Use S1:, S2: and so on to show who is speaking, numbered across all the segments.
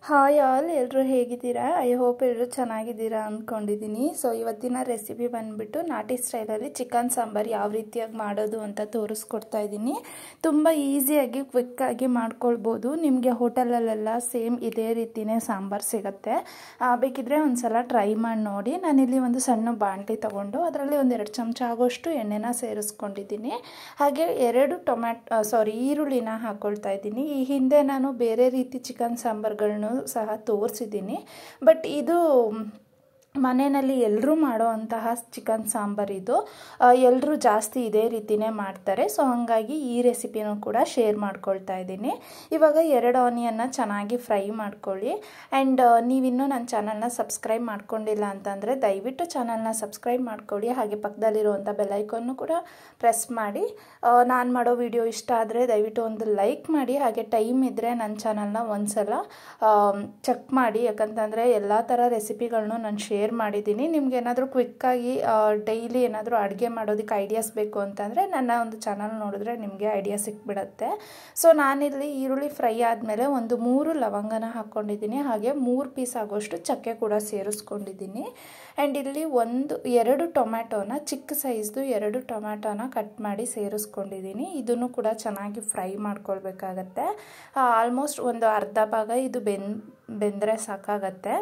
S1: Hi all, ಎಲ್ಲರೂ ಹೇಗಿದ್ದೀರಾ? I hope ಎಲ್ಲರೂ ಚೆನ್ನಾಗಿದ್ದೀರಾ ಅಂದ್ಕೊಂಡಿದ್ದೀನಿ. ಸೊ ಇವತ್ತಿನ ರೆಸಿಪಿ ಬಂದುಬಿಟ್ಟು ನಾಟಿ ಸ್ಟೈಲಲ್ಲಿ ಚಿಕನ್ ಸಾಂಬಾರು ಯಾವ ರೀತಿಯಾಗಿ ಮಾಡೋದು ಅಂತ ತೋರಿಸ್ಕೊಡ್ತಾ ಇದ್ದೀನಿ. ತುಂಬ ಈಸಿಯಾಗಿ ಕ್ವಿಕ್ಕಾಗಿ ಮಾಡ್ಕೊಳ್ಬೋದು. ನಿಮಗೆ ಹೋಟೆಲಲ್ಲೆಲ್ಲ ಸೇಮ್ ಇದೇ ರೀತಿಯೇ ಸಾಂಬಾರು ಸಿಗುತ್ತೆ. ಬೇಕಿದ್ರೆ ಒಂದು ಸಲ ಟ್ರೈ ಮಾಡಿ ನೋಡಿ. ನಾನಿಲ್ಲಿ ಒಂದು ಸಣ್ಣ ಬಾಣಲಿ ತೊಗೊಂಡು ಅದರಲ್ಲಿ ಒಂದು 2 ಚಮಚ ಆಗೋಷ್ಟು ಎಣ್ಣೆನ ಸೇರಿಸ್ಕೊಂಡಿದ್ದೀನಿ. ಹಾಗೆ 2 ಈರುಳ್ಳಿನ ಹಾಕ್ಕೊಳ್ತಾ ಇದ್ದೀನಿ. ಈ ಹಿಂದೆ ನಾನು ಬೇರೆ ರೀತಿ ಚಿಕನ್ ಸಾಂಬಾರುಗಳನ್ನು ಸಹ ತೋರಿಸಿದ್ದೀನಿ. ಬಟ್ ಇದು ಮನೆಯಲ್ಲಿ ಎಲ್ಲರೂ ಮಾಡುವಂತಹ ಚಿಕನ್ ಸಾಂಬಾರು. ಇದು ಎಲ್ಲರೂ ಜಾಸ್ತಿ ಇದೇ ರೀತಿಯೇ ಮಾಡ್ತಾರೆ. ಸೊ ಹಾಗಾಗಿ ಈ ರೆಸಿಪಿನೂ ಕೂಡ ಶೇರ್ ಮಾಡ್ಕೊಳ್ತಾ ಇದ್ದೀನಿ. ಇವಾಗ 2 ಆನಿಯನ್ನ ಚೆನ್ನಾಗಿ ಫ್ರೈ ಮಾಡ್ಕೊಳ್ಳಿ. ಆ್ಯಂಡ್ ನೀವಿನ್ನೂ ನನ್ನ ಚಾನಲ್ನ ಸಬ್ಸ್ಕ್ರೈಬ್ ಮಾಡ್ಕೊಂಡಿಲ್ಲ ಅಂತಂದರೆ ದಯವಿಟ್ಟು ಚಾನಲ್ನ ಸಬ್ಸ್ಕ್ರೈಬ್ ಮಾಡ್ಕೊಳ್ಳಿ. ಹಾಗೆ ಪಕ್ಕದಲ್ಲಿರುವಂಥ ಬೆಲ್ಲೈಕನ್ನು ಕೂಡ ಪ್ರೆಸ್ ಮಾಡಿ. ನಾನು ಮಾಡೋ ವಿಡಿಯೋ ಇಷ್ಟ ಆದರೆ ದಯವಿಟ್ಟು ಒಂದು ಲೈಕ್ ಮಾಡಿ. ಹಾಗೆ ಟೈಮ್ ಇದ್ದರೆ ನನ್ನ ಚಾನಲ್ನ ಒಂದು ಸಲ ಚೆಕ್ ಮಾಡಿ. ಯಾಕಂತಂದರೆ ಎಲ್ಲ ಥರ ರೆಸಿಪಿಗಳನ್ನೂ ನಾನು ಶೇರ್ ಮಾಡಿದ್ದೀನಿ. ನಿಮ್ಗೆ ಏನಾದರೂ ಕ್ವಿಕ್ಕಾಗಿ ಡೈಲಿ ಏನಾದರೂ ಅಡುಗೆ ಮಾಡೋದಕ್ಕೆ ಐಡಿಯಾಸ್ ಬೇಕು ಅಂತಂದರೆ ನನ್ನ ಒಂದು ಚಾನಲ್ ನೋಡಿದ್ರೆ ನಿಮಗೆ ಐಡಿಯಾ ಸಿಕ್ಬಿಡುತ್ತೆ. ಸೊ ನಾನಿಲ್ಲಿ ಈರುಳ್ಳಿ ಫ್ರೈ ಆದಮೇಲೆ ಒಂದು 3 ಲವಂಗನ ಹಾಕ್ಕೊಂಡಿದ್ದೀನಿ. ಹಾಗೆ 3 ಪೀಸ್ ಆಗೋಷ್ಟು ಚಕ್ಕೆ ಕೂಡ ಸೇರಿಸ್ಕೊಂಡಿದ್ದೀನಿ. ಆ್ಯಂಡ್ ಇಲ್ಲಿ 2 ಟೊಮ್ಯಾಟೋನ, ಚಿಕ್ಕ ಸೈಜ್ದು 2 ಟೊಮ್ಯಾಟೋನ ಕಟ್ ಮಾಡಿ ಸೇರಿಸ್ಕೊಂಡಿದ್ದೀನಿ. ಇದನ್ನು ಕೂಡ ಚೆನ್ನಾಗಿ ಫ್ರೈ ಮಾಡ್ಕೊಳ್ಬೇಕಾಗತ್ತೆ. ಆಲ್ಮೋಸ್ಟ್ ಒಂದು ಅರ್ಧ ಭಾಗ ಇದು ಬೆಂದರೆ ಸಾಕಾಗತ್ತೆ.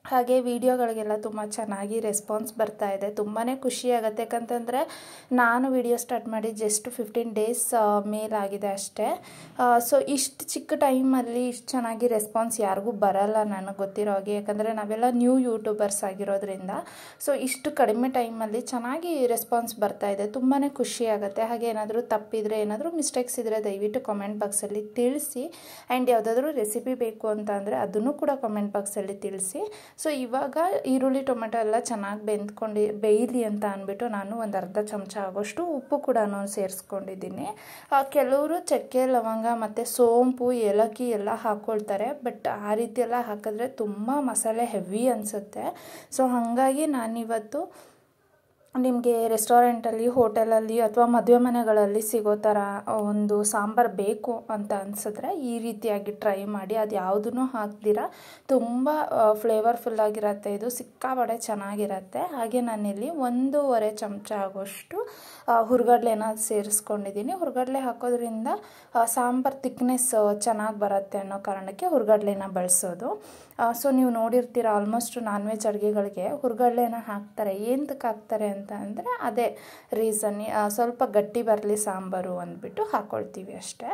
S1: ಹಾಗೆ ವಿಡಿಯೋಗಳಿಗೆಲ್ಲ ತುಂಬ ಚೆನ್ನಾಗಿ ರೆಸ್ಪಾನ್ಸ್ ಬರ್ತಾ ಇದೆ. ತುಂಬಾ ಖುಷಿಯಾಗುತ್ತೆ. ಯಾಕಂತಂದರೆ ನಾನು ವಿಡಿಯೋ ಸ್ಟಾರ್ಟ್ ಮಾಡಿ ಜಸ್ಟ್ 15 ಡೇಸ್ ಮೇಲಾಗಿದೆ ಅಷ್ಟೇ. ಸೊ ಇಷ್ಟು ಚಿಕ್ಕ ಟೈಮಲ್ಲಿ ಇಷ್ಟು ಚೆನ್ನಾಗಿ ರೆಸ್ಪಾನ್ಸ್ ಯಾರಿಗೂ ಬರಲ್ಲ ನನಗೆ ಗೊತ್ತಿರೋ ಹಾಗೆ. ಯಾಕಂದರೆ ನಾವೆಲ್ಲ ನ್ಯೂ ಯೂಟ್ಯೂಬರ್ಸ್ ಆಗಿರೋದ್ರಿಂದ ಸೊ ಇಷ್ಟು ಕಡಿಮೆ ಟೈಮಲ್ಲಿ ಚೆನ್ನಾಗಿ ರೆಸ್ಪಾನ್ಸ್ ಬರ್ತಾ ಇದೆ. ತುಂಬಾ ಖುಷಿಯಾಗುತ್ತೆ. ಹಾಗೆ ಏನಾದರೂ ತಪ್ಪಿದರೆ, ಏನಾದರೂ ಮಿಸ್ಟೇಕ್ಸ್ ಇದ್ದರೆ ದಯವಿಟ್ಟು ಕಾಮೆಂಟ್ ಬಾಕ್ಸಲ್ಲಿ ತಿಳಿಸಿ. ಆ್ಯಂಡ್ ಯಾವುದಾದ್ರೂ ರೆಸಿಪಿ ಬೇಕು ಅಂತ ಅಂದರೆ ಅದನ್ನು ಕೂಡ ಕಾಮೆಂಟ್ ಬಾಕ್ಸಲ್ಲಿ ತಿಳಿಸಿ. ಸೊ ಇವಾಗ ಈರುಳ್ಳಿ ಟೊಮೆಟೊ ಎಲ್ಲ ಚೆನ್ನಾಗಿ ಬೇಯಲಿ ಅಂತ ಅಂದ್ಬಿಟ್ಟು ನಾನು ಒಂದು ಅರ್ಧ ಚಮಚ ಆಗೋಷ್ಟು ಉಪ್ಪು ಕೂಡ ಸೇರಿಸ್ಕೊಂಡಿದ್ದೀನಿ. ಕೆಲವರು ಚಕ್ಕೆ, ಲವಂಗ ಮತ್ತು ಸೋಂಪು, ಏಲಕ್ಕಿ ಎಲ್ಲ ಹಾಕ್ಕೊಳ್ತಾರೆ. ಬಟ್ ಆ ರೀತಿ ಎಲ್ಲ ಹಾಕಿದ್ರೆ ತುಂಬ ಮಸಾಲೆ ಹೆವಿ ಅನಿಸುತ್ತೆ. ಸೊ ಹಾಗಾಗಿ ನಾನಿವತ್ತು ನಿಮಗೆ ರೆಸ್ಟೋರೆಂಟಲ್ಲಿ, ಹೋಟೆಲಲ್ಲಿ ಅಥವಾ ಮದುವೆ ಮನೆಗಳಲ್ಲಿ ಸಿಗೋ ಥರ ಒಂದು ಸಾಂಬಾರು ಬೇಕು ಅಂತ ಅನಿಸಿದ್ರೆ ಈ ರೀತಿಯಾಗಿ ಟ್ರೈ ಮಾಡಿ. ಅದು ಯಾವುದೂ ಹಾಕ್ದಿರ ತುಂಬ ಫ್ಲೇವರ್ಫುಲ್ಲಾಗಿರುತ್ತೆ. ಇದು ಸಿಕ್ಕಾಪಟ್ಟೆ ಚೆನ್ನಾಗಿರುತ್ತೆ. ಹಾಗೆ ನಾನಿಲ್ಲಿ 1.5 ಚಮಚ ಆಗೋಷ್ಟು ಹುರ್ಗಡ್ಲೆನ ಸೇರಿಸ್ಕೊಂಡಿದ್ದೀನಿ. ಹುರ್ಗಡ್ಲೆ ಹಾಕೋದ್ರಿಂದ ಸಾಂಬಾರು ಥಿಕ್ನೆಸ್ ಚೆನ್ನಾಗಿ ಬರುತ್ತೆ ಅನ್ನೋ ಕಾರಣಕ್ಕೆ ಹುರ್ಗಡ್ಲೆನ ಬಳಸೋದು. ಸೊ ನೀವು ನೋಡಿರ್ತೀರ ಆಲ್ಮೋಸ್ಟ್ ನಾನ್ ವೆಜ್ ಅಡುಗೆಗಳಿಗೆ ಹುರ್ಗಡ್ಲೆನ ಹಾಕ್ತಾರೆ. ಏನಕ್ಕೆ ಹಾಕ್ತಾರೆ ಅಂತ ಅಂದರೆ ಅದೇ ರೀಸನ್, ಸ್ವಲ್ಪ ಗಟ್ಟಿ ಬರಲಿ ಸಾಂಬಾರು ಅಂದ್ಬಿಟ್ಟು ಹಾಕ್ಕೊಳ್ತೀವಿ ಅಷ್ಟೇ.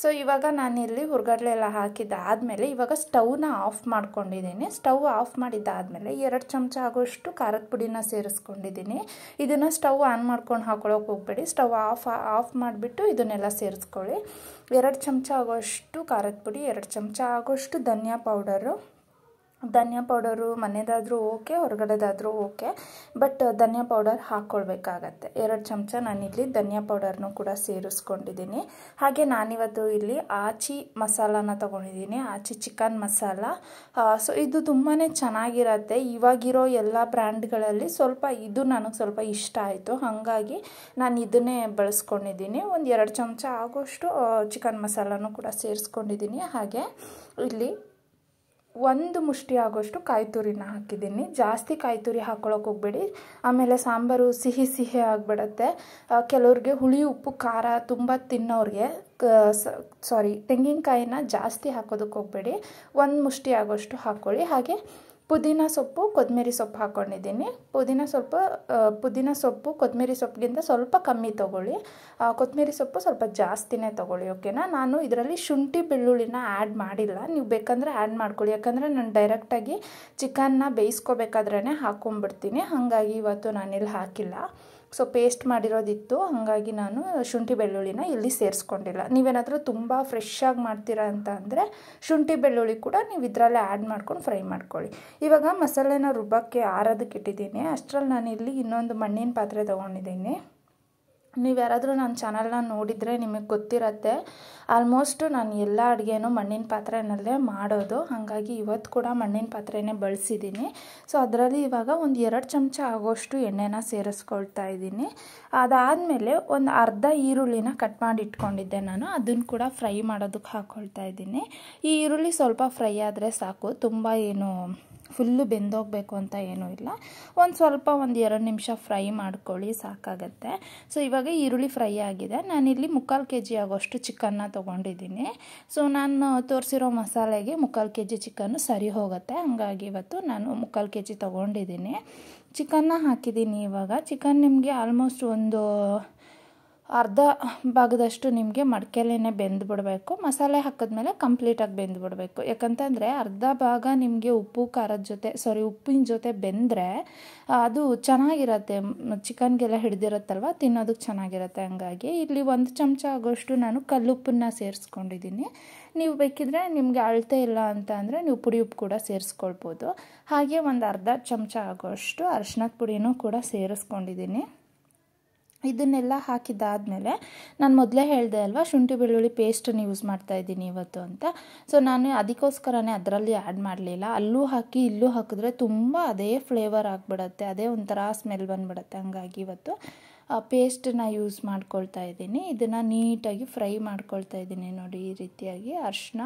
S1: ಸೊ ಇವಾಗ ನಾನಿಲ್ಲಿ ಹುರ್ಗಡ್ಲೆ ಎಲ್ಲ ಹಾಕಿದ್ದಾದಮೇಲೆ ಇವಾಗ ಸ್ಟವ್ನ ಆಫ್ ಮಾಡ್ಕೊಂಡಿದ್ದೀನಿ. ಸ್ಟವ್ ಆಫ್ ಮಾಡಿದ್ದಾದಮೇಲೆ 2 ಚಮಚ ಆಗೋಷ್ಟು ಖಾರದ ಪುಡಿನ ಸೇರಿಸ್ಕೊಂಡಿದ್ದೀನಿ. ಇದನ್ನು ಸ್ಟವ್ ಆನ್ ಮಾಡ್ಕೊಂಡು ಹಾಕೊಳ್ಳೋಕೆ ಹೋಗ್ಬೇಡಿ. ಸ್ಟವ್ ಆಫ್ ಮಾಡಿಬಿಟ್ಟು ಇದನ್ನೆಲ್ಲ ಸೇರಿಸ್ಕೊಳ್ಳಿ. 2 ಚಮಚ ಆಗೋಷ್ಟು ಖಾರದ ಪುಡಿ, 2 ಚಮಚ ಆಗೋಷ್ಟು ಧನಿಯಾ ಪೌಡರು ಮನೆಯದಾದರೂ ಓಕೆ, ಹೊರಗಡೆದಾದರೂ ಓಕೆ. ಬಟ್ ಧನಿಯಾ ಪೌಡರ್ ಹಾಕ್ಕೊಳ್ಬೇಕಾಗತ್ತೆ. 2 ಚಮಚ ನಾನಿಲ್ಲಿ ಧನಿಯಾ ಪೌಡರ್ನೂ ಕೂಡ ಸೇರಿಸ್ಕೊಂಡಿದ್ದೀನಿ. ಹಾಗೆ ನಾನಿವತ್ತು ಇಲ್ಲಿ ಆಚಿ ಮಸಾಲಾನ ತೊಗೊಂಡಿದ್ದೀನಿ, ಆಚಿ ಚಿಕನ್ ಮಸಾಲ. ಸೊ ಇದು ತುಂಬಾ ಚೆನ್ನಾಗಿರುತ್ತೆ. ಇವಾಗಿರೋ ಎಲ್ಲ ಬ್ರ್ಯಾಂಡ್ಗಳಲ್ಲಿ ಇದು ನನಗೆ ಸ್ವಲ್ಪ ಇಷ್ಟ ಆಯಿತು. ಹಾಗಾಗಿ ನಾನು ಇದನ್ನೇ ಬಳಸ್ಕೊಂಡಿದ್ದೀನಿ. ಒಂದು 2 ಚಮಚ ಆಗೋಷ್ಟು ಚಿಕನ್ ಮಸಾಲನೂ ಕೂಡ ಸೇರಿಸ್ಕೊಂಡಿದ್ದೀನಿ. ಹಾಗೆ ಇಲ್ಲಿ 1 ಮುಷ್ಟಿ ಆಗೋಷ್ಟು ಕಾಯಿ ತುರಿನ ಹಾಕಿದ್ದೀನಿ. ಜಾಸ್ತಿ ಕಾಯಿ ತುರಿ ಹಾಕ್ಕೊಳಕ್ಕೆ ಹೋಗಬೇಡಿ, ಆಮೇಲೆ ಸಾಂಬಾರು ಸಿಹಿ ಆಗಿಬಿಡುತ್ತೆ. ಕೆಲವ್ರಿಗೆ ಹುಳಿ, ಉಪ್ಪು, ಖಾರ ತುಂಬ ತಿನ್ನೋರಿಗೆ ತೆಂಗಿನಕಾಯಿನ ಜಾಸ್ತಿ ಹಾಕೋದಕ್ಕೆ ಹೋಗಬೇಡಿ. 1 ಮುಷ್ಟಿ ಆಗೋಷ್ಟು ಹಾಕ್ಕೊಳ್ಳಿ. ಹಾಗೆ ಪುದೀನ ಸೊಪ್ಪು, ಕೊತ್ತಂಬರಿ ಸೊಪ್ಪು ಹಾಕ್ಕೊಂಡಿದ್ದೀನಿ. ಪುದೀನ ಸೊಪ್ಪು ಕೊತ್ತಂಬರಿ ಸೊಪ್ಪಿಗಿಂತ ಸ್ವಲ್ಪ ಕಮ್ಮಿ ತೊಗೊಳ್ಳಿ. ಕೊತ್ತಂಬರಿ ಸೊಪ್ಪು ಸ್ವಲ್ಪ ಜಾಸ್ತಿನೇ ತೊಗೊಳ್ಳಿ, ಓಕೆನಾ? ನಾನು ಇದರಲ್ಲಿ ಶುಂಠಿ ಬೆಳ್ಳುಳ್ಳಿನ ಆ್ಯಡ್ ಮಾಡಿಲ್ಲ. ನೀವು ಬೇಕಂದರೆ ಆ್ಯಡ್ ಮಾಡ್ಕೊಳ್ಳಿ. ಯಾಕಂದರೆ ನಾನು ಡೈರೆಕ್ಟಾಗಿ ಚಿಕನ್ನ ಬೇಯಿಸ್ಕೋಬೇಕಾದ್ರೇ ಹಾಕ್ಕೊಂಡ್ಬಿಡ್ತೀನಿ. ಹಾಗಾಗಿ ಇವತ್ತು ನಾನಿಲ್ಲಿ ಹಾಕಿಲ್ಲ. ಸೊ ಪೇಸ್ಟ್ ಮಾಡಿರೋದಿತ್ತು, ಹಾಗಾಗಿ ನಾನು ಶುಂಠಿ ಬೆಳ್ಳುಳ್ಳಿನ ಇಲ್ಲಿ ಸೇರಿಸ್ಕೊಂಡಿಲ್ಲ. ನೀವೇನಾದರೂ ತುಂಬ ಫ್ರೆಶ್ಶಾಗಿ ಮಾಡ್ತೀರಾ ಅಂತ ಅಂದರೆ ಶುಂಠಿ ಬೆಳ್ಳುಳ್ಳಿ ಕೂಡ ನೀವು ಇದರಲ್ಲೇ ಆ್ಯಡ್ ಮಾಡ್ಕೊಂಡು ಫ್ರೈ ಮಾಡ್ಕೊಳ್ಳಿ. ಇವಾಗ ಮಸಾಲೆನ ರುಬ್ಬಕ್ಕೆ ಆರೋದಕ್ಕೆ ಇಟ್ಟಿದ್ದೀನಿ. ಅಷ್ಟರಲ್ಲಿ ನಾನಿಲ್ಲಿ ಇನ್ನೊಂದು ಮಣ್ಣಿನ ಪಾತ್ರೆ ತೊಗೊಂಡಿದ್ದೀನಿ. ನೀವು ಯಾರಾದರೂ ನನ್ನ ಚಾನಲ್ನ ನೋಡಿದರೆ ನಿಮಗೆ ಗೊತ್ತಿರತ್ತೆ, ಆಲ್ಮೋಸ್ಟ್ ನಾನು ಎಲ್ಲ ಅಡುಗೆನೂ ಮಣ್ಣಿನ ಪಾತ್ರೆಯಲ್ಲೇ ಮಾಡೋದು. ಹಾಗಾಗಿ ಇವತ್ತು ಕೂಡ ಮಣ್ಣಿನ ಪಾತ್ರೆನೇ ಬಳಸಿದ್ದೀನಿ. ಸೊ ಅದರಲ್ಲಿ ಇವಾಗ ಒಂದು 2 ಚಮಚ ಆಗೋಷ್ಟು ಎಣ್ಣೆನ ಸೇರಿಸ್ಕೊಳ್ತಾ ಇದ್ದೀನಿ. ಅದಾದಮೇಲೆ ಒಂದು ಅರ್ಧ ಈರುಳ್ಳಿನ ಕಟ್ ಮಾಡಿ ಇಟ್ಕೊಂಡಿದ್ದೆ ನಾನು, ಅದನ್ನು ಕೂಡ ಫ್ರೈ ಮಾಡೋದಕ್ಕೆ ಹಾಕ್ಕೊಳ್ತಾ ಇದ್ದೀನಿ. ಈ ಈರುಳ್ಳಿ ಸ್ವಲ್ಪ ಫ್ರೈ ಆದರೆ ಸಾಕು, ತುಂಬ ಏನು ಫುಲ್ಲು ಬೆಂದೋಗಬೇಕು ಅಂತ ಏನೂ ಇಲ್ಲ. ಸ್ವಲ್ಪ 1-2 ನಿಮಿಷ ಫ್ರೈ ಮಾಡ್ಕೊಳ್ಳಿ, ಸಾಕಾಗತ್ತೆ. ಸೊ ಇವಾಗ ಈರುಳ್ಳಿ ಫ್ರೈ ಆಗಿದೆ. ನಾನಿಲ್ಲಿ 3/4 kg ಆಗೋಷ್ಟು ಚಿಕನ್ನ ತೊಗೊಂಡಿದ್ದೀನಿ. ಸೊ ನಾನು ತೋರಿಸಿರೋ ಮಸಾಲೆಗೆ 3/4 kg ಚಿಕನ್ನು ಸರಿ ಹೋಗುತ್ತೆ. ಹಾಗಾಗಿ ಇವತ್ತು ನಾನು 3/4 kg ತೊಗೊಂಡಿದ್ದೀನಿ. ಚಿಕನ್ನ ಹಾಕಿದ್ದೀನಿ. ಇವಾಗ ಚಿಕನ್ ನಿಮಗೆ ಆಲ್ಮೋಸ್ಟ್ ಒಂದು ಅರ್ಧ ಭಾಗದಷ್ಟು ನಿಮಗೆ ಮಡಕೆಲೇ ಬೆಂದುಬಿಡಬೇಕು. ಮಸಾಲೆ ಹಾಕಿದ್ಮೇಲೆ ಕಂಪ್ಲೀಟಾಗಿ ಬೆಂದುಬಿಡಬೇಕು. ಯಾಕಂತಂದರೆ ಅರ್ಧ ಭಾಗ ನಿಮಗೆ ಉಪ್ಪಿನ ಜೊತೆ ಬೆಂದರೆ ಅದು ಚೆನ್ನಾಗಿರತ್ತೆ, ಚಿಕನ್ಗೆಲ್ಲ ಹಿಡ್ದಿರತ್ತಲ್ವ, ತಿನ್ನೋದಕ್ಕೆ ಚೆನ್ನಾಗಿರುತ್ತೆ. ಹಂಗಾಗಿ ಇಲ್ಲಿ 1 ಚಮಚ ಆಗೋಷ್ಟು ನಾನು ಕಲ್ಲುಪ್ಪನ್ನು ಸೇರಿಸ್ಕೊಂಡಿದ್ದೀನಿ. ನೀವು ಬೇಕಿದ್ರೆ ನಿಮಗೆ ಅಳತೆ ಇಲ್ಲ ಅಂತ ಅಂದರೆ ನೀವು ಪುಡಿ ಉಪ್ಪು ಕೂಡ ಸೇರಿಸ್ಕೊಳ್ಬೋದು. ಹಾಗೆ ಒಂದು ಅರ್ಧ ಚಮಚ ಆಗೋಷ್ಟು ಅರಿಶಿನದ ಪುಡಿನೂ ಕೂಡ ಸೇರಿಸ್ಕೊಂಡಿದ್ದೀನಿ. ಇದನ್ನೆಲ್ಲ ಹಾಕಿದ್ದಾದಮೇಲೆ ನಾನು ಮೊದಲೇ ಹೇಳಿದೆ ಅಲ್ವಾ, ಶುಂಠಿ ಬೆಳ್ಳುಳ್ಳಿ ಪೇಸ್ಟನ್ನು ಯೂಸ್ ಮಾಡ್ತಾಯಿದ್ದೀನಿ ಇವತ್ತು ಅಂತ. ಸೊ ನಾನು ಅದಕ್ಕೋಸ್ಕರನೇ ಅದರಲ್ಲಿ ಆ್ಯಡ್ ಮಾಡಲಿಲ್ಲ. ಅಲ್ಲೂ ಹಾಕಿ ಇಲ್ಲೂ ಹಾಕಿದ್ರೆ ತುಂಬ ಅದೇ ಫ್ಲೇವರ್ ಆಗಿಬಿಡತ್ತೆ, ಅದೇ ಒಂಥರ ಸ್ಮೆಲ್ ಬಂದುಬಿಡತ್ತೆ. ಹಂಗಾಗಿ ಇವತ್ತು ಪೇಸ್ಟನ್ನ ಯೂಸ್ ಮಾಡ್ಕೊಳ್ತಾ ಇದ್ದೀನಿ. ಇದನ್ನು ನೀಟಾಗಿ ಫ್ರೈ ಮಾಡ್ಕೊಳ್ತಾ ಇದ್ದೀನಿ. ನೋಡಿ, ಈ ರೀತಿಯಾಗಿ ಅರಿಶಿನ,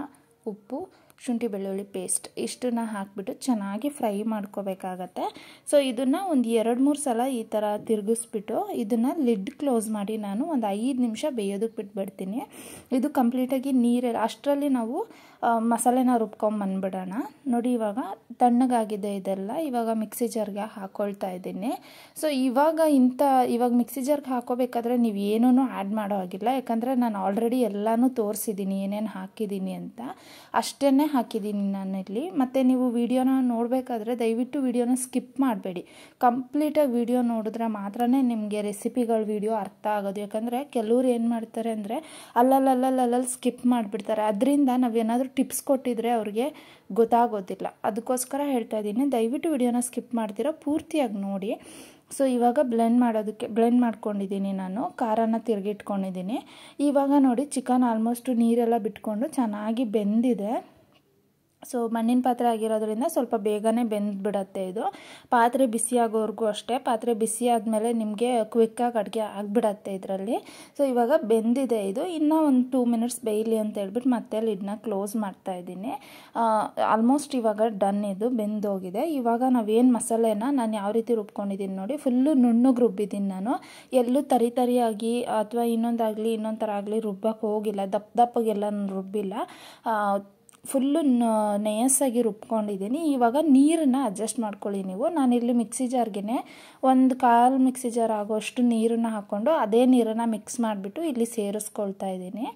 S1: ಉಪ್ಪು, ಶುಂಠಿ ಬೆಳ್ಳುಳ್ಳಿ ಪೇಸ್ಟ್ ಇಷ್ಟನ್ನ ಹಾಕಿಬಿಟ್ಟು ಚೆನ್ನಾಗಿ ಫ್ರೈ ಮಾಡ್ಕೋಬೇಕಾಗತ್ತೆ. ಸೊ ಇದನ್ನು ಒಂದು 2-3 ಸಲ ಈ ಥರ ತಿರುಗಿಸ್ಬಿಟ್ಟು ಇದನ್ನು ಲಿಡ್ ಕ್ಲೋಸ್ ಮಾಡಿ ನಾನು ಒಂದು 5 ನಿಮಿಷ ಬೇಯೋದಕ್ಕೆ ಬಿಟ್ಬಿಡ್ತೀನಿ. ಇದು ಕಂಪ್ಲೀಟಾಗಿ ನೀರೆಲ್ಲ ಅಷ್ಟರಲ್ಲಿ ನಾವು ಮಸಾಲೆನ ರುಬ್ಕೊಂಬಂದ್ಬಿಡೋಣ. ನೋಡಿ, ಇವಾಗ ತಣ್ಣಗಾಗಿದೆ ಇದೆಲ್ಲ. ಇವಾಗ ಮಿಕ್ಸಿ ಜಾರ್ಗೆ ಹಾಕ್ಕೊಳ್ತಾ ಇದ್ದೀನಿ. ಸೊ ಇವಾಗ ಮಿಕ್ಸಿ ಜಾರ್ಗೆ ಹಾಕೋಬೇಕಾದ್ರೆ ನೀವು ಏನೂ ಆ್ಯಡ್ ಮಾಡೋ ಹಾಗಿಲ್ಲ. ಯಾಕಂದರೆ ನಾನು ಆಲ್ರೆಡಿ ಎಲ್ಲನೂ ತೋರಿಸಿದ್ದೀನಿ ಏನೇನು ಹಾಕಿದ್ದೀನಿ ಅಂತ. ಅಷ್ಟೇ ಹಾಕಿದ್ದೀನಿ ನಾನಿಲ್ಲಿ. ಮತ್ತು ನೀವು ವಿಡಿಯೋನ ನೋಡಬೇಕಾದ್ರೆ ದಯವಿಟ್ಟು ವಿಡಿಯೋನ ಸ್ಕಿಪ್ ಮಾಡಬೇಡಿ. ಕಂಪ್ಲೀಟಾಗಿ ವಿಡಿಯೋ ನೋಡಿದ್ರೆ ಮಾತ್ರ ನಿಮಗೆ ರೆಸಿಪಿಗಳ ವಿಡಿಯೋ ಅರ್ಥ ಆಗೋದು. ಯಾಕಂದರೆ ಕೆಲವ್ರು ಏನು ಮಾಡ್ತಾರೆ ಅಂದರೆ ಅಲ್ಲಲ್ಲಿ ಸ್ಕಿಪ್ ಮಾಡಿಬಿಡ್ತಾರೆ. ಅದರಿಂದ ನಾವೇನಾದರೂ ಟಿಪ್ಸ್ ಕೊಟ್ಟಿದ್ರೆ ಅವ್ರಿಗೆ ಗೊತ್ತಾಗೋದಿಲ್ಲ. ಅದಕ್ಕೋಸ್ಕರ ಹೇಳ್ತಾ ಇದ್ದೀನಿ, ದಯವಿಟ್ಟು ವಿಡಿಯೋನ ಸ್ಕಿಪ್ ಮಾಡ್ತೀರಾ, ಪೂರ್ತಿಯಾಗಿ ನೋಡಿ. ಸೊ ಇವಾಗ ಬ್ಲೆಂಡ್ ಮಾಡ್ಕೊಂಡಿದ್ದೀನಿ. ನಾನು ಖಾರನ ತಿರುಗಿಟ್ಕೊಂಡಿದ್ದೀನಿ. ಇವಾಗ ನೋಡಿ, ಚಿಕನ್ ಆಲ್ಮೋಸ್ಟ್ ನೀರೆಲ್ಲ ಬಿಟ್ಕೊಂಡು ಚೆನ್ನಾಗಿ ಬೆಂದಿದೆ. ಸೊ ಮಣ್ಣಿನ ಪಾತ್ರೆ ಆಗಿರೋದ್ರಿಂದ ಸ್ವಲ್ಪ ಬೇಗನೆ ಬೆಂದುಬಿಡತ್ತೆ ಇದು. ಪಾತ್ರೆ ಬಿಸಿ ಆಗೋವರೆಗೂ ಅಷ್ಟೇ. ಪಾತ್ರೆ ಬಿಸಿ ಆದಮೇಲೆ ನಿಮಗೆ ಕ್ವಿಕ್ಕಾಗಿ ಅಡುಗೆ ಆಗಿಬಿಡತ್ತೆ ಇದರಲ್ಲಿ. ಸೊ ಇವಾಗ ಬೆಂದಿದೆ ಇದು. ಇನ್ನೂ ಒಂದು 2 ಮಿನಿಟ್ಸ್ ಬೇಯಲಿ ಅಂತ ಹೇಳ್ಬಿಟ್ಟು ಮತ್ತೆ ಲಿಡ್ನ ಕ್ಲೋಸ್ ಮಾಡ್ತಾಯಿದ್ದೀನಿ. ಆಲ್ಮೋಸ್ಟ್ ಇವಾಗ ಡನ್, ಇದು ಬೆಂದೋಗಿದೆ. ಇವಾಗ ನಾವೇನು ಮಸಾಲೆನ ನಾನು ಯಾವ ರೀತಿ ರುಬ್ಕೊಂಡಿದ್ದೀನಿ ನೋಡಿ, ಫುಲ್ಲು ನುಣ್ಣಗೆ ರುಬ್ಬಿದ್ದೀನಿ ನಾನು. ಎಲ್ಲೂ ತರಿಯಾಗಿ ಅಥವಾ ಇನ್ನೊಂದು ಥರ ಆಗಲಿ ರುಬ್ಬಕ್ಕೆ ಹೋಗಿಲ್ಲ. ದಪ್ಪಗೆಲ್ಲ ರುಬ್ಬಿಲ್ಲ, ಫುಲ್ಲು ನಯಸ್ಸಾಗಿ ರುಬ್ಕೊಂಡಿದ್ದೀನಿ. ಇವಾಗ ನೀರನ್ನು ಅಡ್ಜಸ್ಟ್ ಮಾಡ್ಕೊಳ್ಳಿ ನೀವು. ನಾನಿಲ್ಲಿ ಮಿಕ್ಸಿ ಜಾರ್ಗೆ 1/4 ಮಿಕ್ಸಿ ಜಾರ್ ಆಗೋಷ್ಟು ನೀರನ್ನು ಹಾಕ್ಕೊಂಡು ಅದೇ ನೀರನ್ನು ಮಿಕ್ಸ್ ಮಾಡಿಬಿಟ್ಟು ಇಲ್ಲಿ ಸೇರಿಸ್ಕೊಳ್ತಾ ಇದ್ದೀನಿ.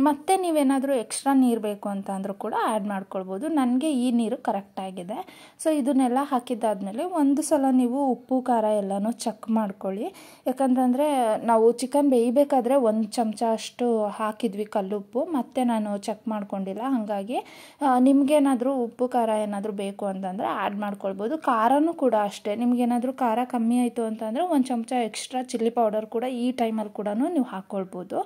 S1: ಮತ್ತು ನೀವೇನಾದರೂ ಎಕ್ಸ್ಟ್ರಾ ನೀರು ಬೇಕು ಅಂತ ಅಂದರೂ ಕೂಡ ಆ್ಯಡ್ ಮಾಡ್ಕೊಳ್ಬೋದು. ನನಗೆ ಈ ನೀರು ಕರೆಕ್ಟಾಗಿದೆ. ಸೊ ಇದನ್ನೆಲ್ಲ ಹಾಕಿದ್ದಾದಮೇಲೆ ಒಂದು ಸಲ ನೀವು ಉಪ್ಪು ಖಾರ ಎಲ್ಲನೂ ಚೆಕ್ ಮಾಡ್ಕೊಳ್ಳಿ. ಯಾಕಂತಂದರೆ ನಾವು ಚಿಕನ್ ಬೇಯಬೇಕಾದ್ರೆ 1 ಚಮಚ ಅಷ್ಟು ಹಾಕಿದ್ವಿ ಕಲ್ಲುಪ್ಪು, ಮತ್ತು ನಾನು ಚೆಕ್ ಮಾಡ್ಕೊಂಡಿಲ್ಲ. ಹಾಗಾಗಿ ನಿಮಗೇನಾದರೂ ಉಪ್ಪು ಖಾರ ಏನಾದರೂ ಬೇಕು ಅಂತಂದರೆ ಆ್ಯಡ್ ಮಾಡ್ಕೊಳ್ಬೋದು. ಖಾರನೂ ಕೂಡ ಅಷ್ಟೇ, ನಿಮಗೇನಾದರೂ ಖಾರ ಕಮ್ಮಿ ಆಯಿತು ಅಂತಂದರೆ 1 ಚಮಚ ಎಕ್ಸ್ಟ್ರಾ ಚಿಲ್ಲಿ ಪೌಡರ್ ಕೂಡ ಈ ಟೈಮಲ್ಲಿ ಕೂಡ ನೀವು ಹಾಕ್ಕೊಳ್ಬೋದು.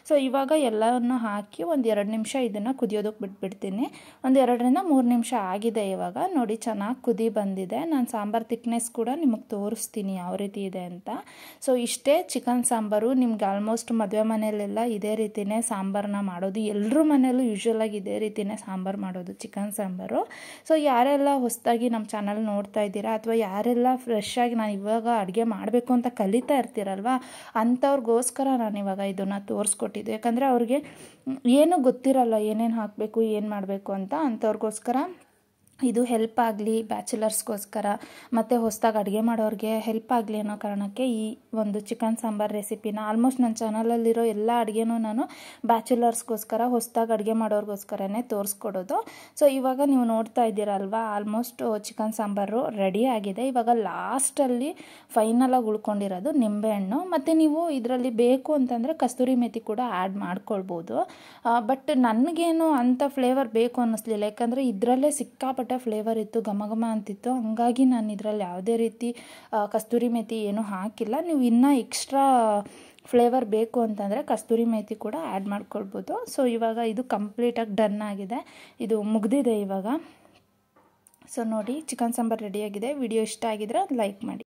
S1: ಸೊ ಇವಾಗ ಎಲ್ಲವನ್ನು ಹಾಕಿ 1-2 ನಿಮಿಷ ಇದನ್ನು ಕುದಿಯೋದಕ್ಕೆ ಬಿಟ್ಬಿಡ್ತೀನಿ. 1-2-3 ನಿಮಿಷ ಆಗಿದೆ. ಇವಾಗ ನೋಡಿ, ಚೆನ್ನಾಗಿ ಕುದಿ ಬಂದಿದೆ. ನಾನು ಸಾಂಬಾರು ತಿಕ್ನೆಸ್ ಕೂಡ ನಿಮಗೆ ತೋರಿಸ್ತೀನಿ ಯಾವ ರೀತಿ ಇದೆ ಅಂತ. ಸೊ ಇಷ್ಟೇ ಚಿಕನ್ ಸಾಂಬಾರು. ನಿಮ್ಗೆ ಆಲ್ಮೋಸ್ಟ್ ಮದುವೆ ಮನೆಯಲ್ಲೆಲ್ಲ ಇದೇ ರೀತಿಯೇ ಸಾಂಬಾರನ್ನ ಮಾಡೋದು. ಎಲ್ಲರ ಮನೆಯಲ್ಲೂ ಯೂಶ್ವಲಾಗಿ ಇದೇ ರೀತಿಯೇ ಸಾಂಬಾರು ಮಾಡೋದು, ಚಿಕನ್ ಸಾಂಬಾರು. ಸೊ ಯಾರೆಲ್ಲ ಹೊಸದಾಗಿ ನಮ್ಮ ಚಾನಲ್ ನೋಡ್ತಾ ಇದ್ದೀರಾ ಅಥವಾ ಯಾರೆಲ್ಲ ಫ್ರೆಶ್ ಆಗಿ ನಾನು ಇವಾಗ ಅಡುಗೆ ಮಾಡಬೇಕು ಅಂತ ಕಲಿತಾ ಇರ್ತೀರಲ್ವ, ಅಂಥವ್ರಿಗೋಸ್ಕರ ನಾನು ಇವಾಗ ಇದನ್ನು ತೋರಿಸ್ಕೊಟ್ಟಿದ್ದು. ಯಾಕಂದರೆ ಅವ್ರಿಗೆ ಏನೂ ಗೊತ್ತಿರಲ್ಲ ಏನೇನು ಹಾಕಬೇಕು ಏನು ಮಾಡಬೇಕು ಅಂತ. ಅಂಥವ್ರಿಗೋಸ್ಕರ ಇದು ಹೆಲ್ಪ್ ಆಗಲಿ, ಬ್ಯಾಚುಲರ್ಸ್ಗೋಸ್ಕರ ಮತ್ತು ಹೊಸದಾಗಿ ಅಡುಗೆ ಮಾಡೋರಿಗೆ ಹೆಲ್ಪ್ ಆಗಲಿ ಅನ್ನೋ ಕಾರಣಕ್ಕೆ ಈ ಒಂದು ಚಿಕನ್ ಸಾಂಬಾರು ರೆಸಿಪಿನ ಆಲ್ಮೋಸ್ಟ್ ನನ್ನ ಚಾನಲಲ್ಲಿರೋ ಎಲ್ಲ ಅಡುಗೆನೂ ನಾನು ಬ್ಯಾಚುಲರ್ಸ್ಗೋಸ್ಕರ, ಹೊಸದಾಗಿ ಅಡುಗೆ ಮಾಡೋರಿಗೋಸ್ಕರನೇ ತೋರಿಸ್ಕೊಡೋದು. ಸೊ ಇವಾಗ ನೀವು ನೋಡ್ತಾ ಇದ್ದೀರಲ್ವಾ, ಆಲ್ಮೋಸ್ಟ್ ಚಿಕನ್ ಸಾಂಬಾರು ರೆಡಿ ಆಗಿದೆ. ಇವಾಗ ಲಾಸ್ಟಲ್ಲಿ ಫೈನಲಾಗಿ ಉಳ್ಕೊಂಡಿರೋದು ನಿಂಬೆಹಣ್ಣು. ಮತ್ತು ನೀವು ಇದರಲ್ಲಿ ಬೇಕು ಅಂತಂದರೆ ಕಸ್ತೂರಿ ಮೇಥಿ ಕೂಡ ಆ್ಯಡ್ ಮಾಡ್ಕೊಳ್ಬೋದು. ಬಟ್ ನನಗೇನು ಅಂಥ ಫ್ಲೇವರ್ ಬೇಕು ಅನ್ನಿಸ್ಲಿಲ್ಲ. ಯಾಕಂದರೆ ಇದರಲ್ಲೇ ಸಿಕ್ಕಾಪಟ್ಟೆ ಸಿಕ್ಕಾಪಟ್ಟೆ ಫ್ಲೇವರ್ ಇತ್ತು, ಘಮ ಘಮ ಅಂತಿತ್ತು. ಹಂಗಾಗಿ ನಾನು ಇದರಲ್ಲಿ ಯಾವುದೇ ರೀತಿ ಕಸ್ತೂರಿ ಮೇಥಿ ಏನೂ ಹಾಕಿಲ್ಲ. ನೀವು ಇನ್ನೂ ಎಕ್ಸ್ಟ್ರಾ ಫ್ಲೇವರ್ ಬೇಕು ಅಂತಂದರೆ ಕಸ್ತೂರಿ ಮೇಥಿ ಕೂಡ ಆ್ಯಡ್ ಮಾಡ್ಕೊಳ್ಬೋದು. ಸೊ ಇವಾಗ ಇದು ಕಂಪ್ಲೀಟಾಗಿ ಡನ್ ಆಗಿದೆ, ಇದು ಮುಗ್ದಿದೆ ಇವಾಗ. ಸೊ ನೋಡಿ, ಚಿಕನ್ ಸಾಂಬಾರು ರೆಡಿಯಾಗಿದೆ. ವಿಡಿಯೋ ಇಷ್ಟ ಆಗಿದ್ರೆ ಲೈಕ್ ಮಾಡಿ.